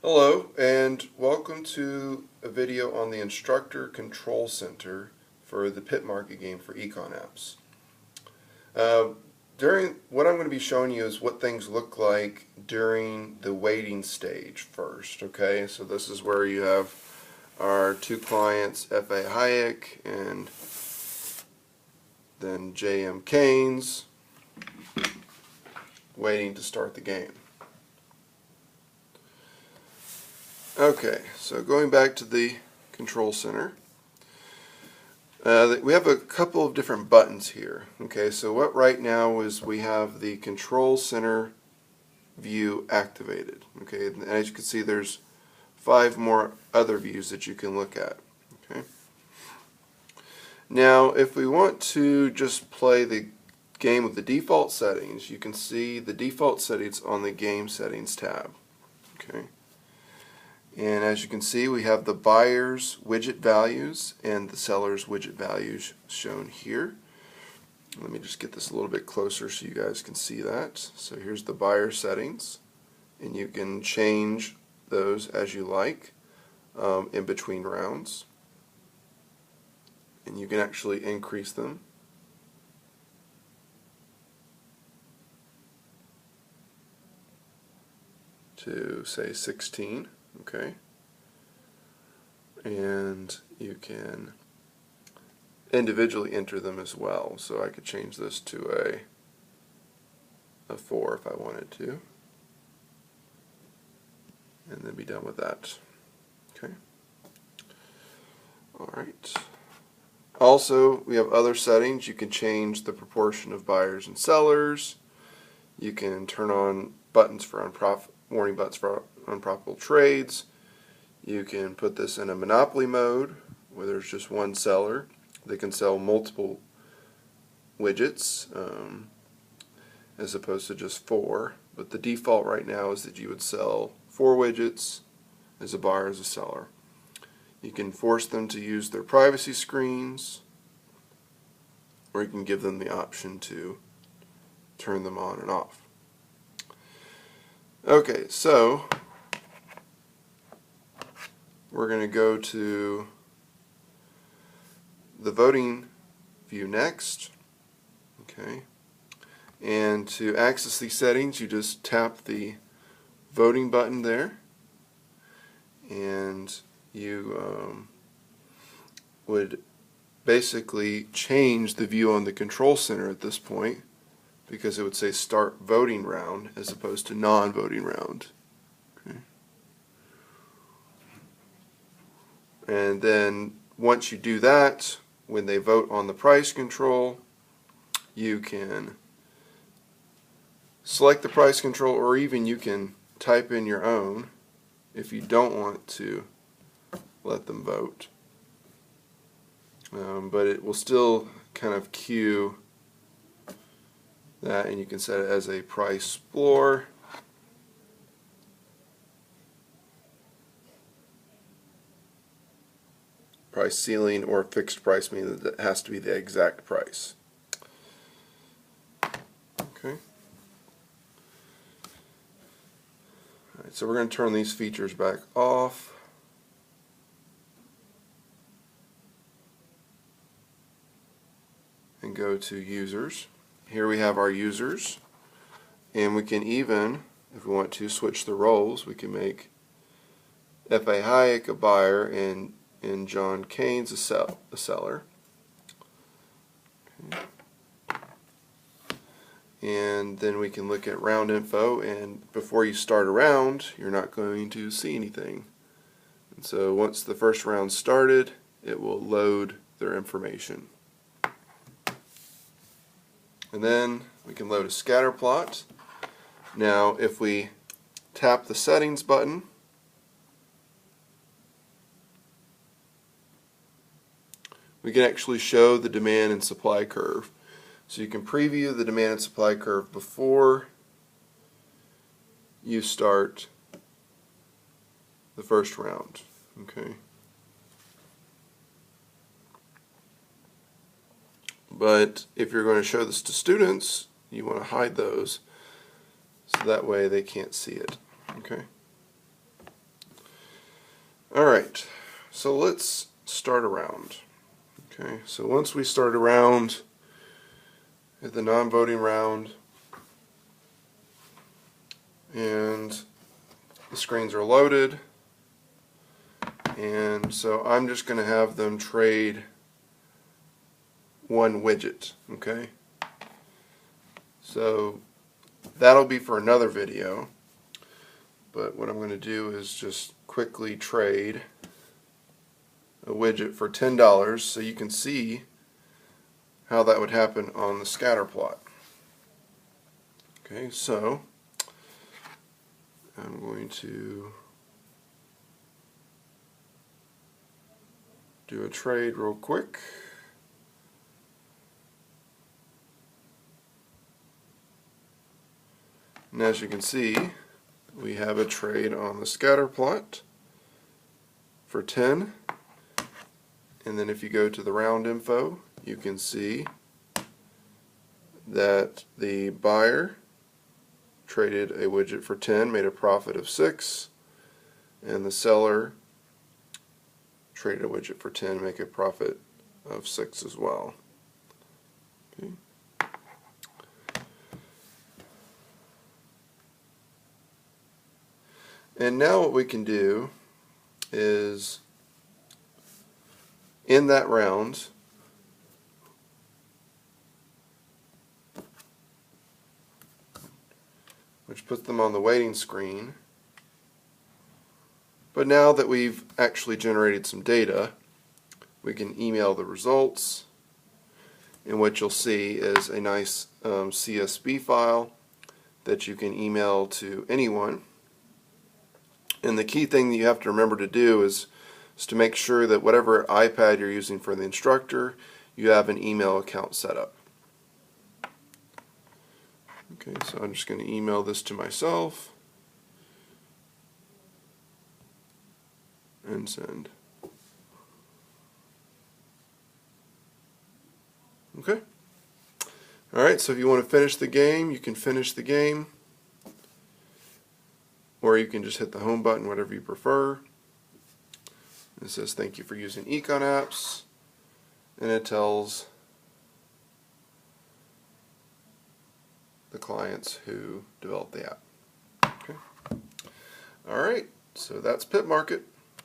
Hello and welcome to a video on the Instructor Control Center for the pit market game for EconApps. During what I'm going to be showing you is what things look like during the waiting stage first. Okay, so this is where you have our two clients, F.A. Hayek and then J.M. Keynes, waiting to start the game. Okay, so going back to the control center, we have a couple of different buttons here. Okay, so what right now is we have the control center view activated. Okay, and as you can see, there's 5 more other views that you can look at. Okay. Now, if we want to just play the game with the default settings, you can see the default settings on the Game Settings tab. Okay. And as you can see, we have the buyer's widget values and the seller's widget values shown here. Let me just get this a little bit closer so you guys can see that. So here's the buyer settings, and you can change those as you like in between rounds. And you can actually increase them. To say 16. Okay, and you can individually enter them as well. So I could change this to a 4 if I wanted to, and then be done with that. Okay. All right. Also, we have other settings. You can change the proportion of buyers and sellers. You can turn on buttons for warning buttons for unprofitable trades. You can put this in a monopoly mode where there's just one seller. They can sell multiple widgets as opposed to just 4. But the default right now is that you would sell 4 widgets as a buyer, as a seller. You can force them to use their privacy screens, or you can give them the option to turn them on and off. Okay, so we're going to go to the voting view next. Okay, and to access these settings, you just tap the voting button there, and you would basically change the view on the control center at this point, because it would say start voting round as opposed to non-voting round. Okay. And then once you do that, when they vote on the price control, you can select the price control, or even you can type in your own if you don't want to let them vote. But it will still kind of queue that, and you can set it as a price floor. Price ceiling, or fixed price, meaning that it has to be the exact price. Okay. Alright, so we're going to turn these features back off. And go to users. Here we have our users, and we can even, if we want to, switch the roles. We can make F.A. Hayek a buyer and John Keynes a seller. Okay. And then we can look at round info, and before you start a round, you're not going to see anything. And so once the first round started, it will load their information. And then we can load a scatter plot. Now, if we tap the settings button, we can actually show the demand and supply curve. So you can preview the demand and supply curve before you start the first round. Okay. But if you're going to show this to students, you want to hide those so that way they can't see it. Okay. Alright, so let's start a round. Okay, so once we start a round, hit the non-voting round, and the screens are loaded, and so I'm just going to have them trade one widget. Okay, so that'll be for another video, but what I'm going to do is just quickly trade a widget for $10 so you can see how that would happen on the scatter plot. Okay, so I'm going to do a trade real quick. And as you can see, we have a trade on the scatter plot for 10. And then if you go to the round info, you can see that the buyer traded a widget for 10, made a profit of 6, and the seller traded a widget for 10, make a profit of 6 as well. Okay. And now what we can do is, in that round, which puts them on the waiting screen, but now that we've actually generated some data, we can email the results, and what you'll see is a nice CSV file that you can email to anyone. And the key thing that you have to remember to do is to make sure that whatever iPad you're using for the instructor, you have an email account set up. Okay, so I'm just going to email this to myself and send. Okay. Alright, so if you want to finish the game, you can finish the game, or you can just hit the home button, whatever you prefer. It says thank you for using EconApps, and it tells the clients who developed the app. Okay. Alright, so that's Pit Market.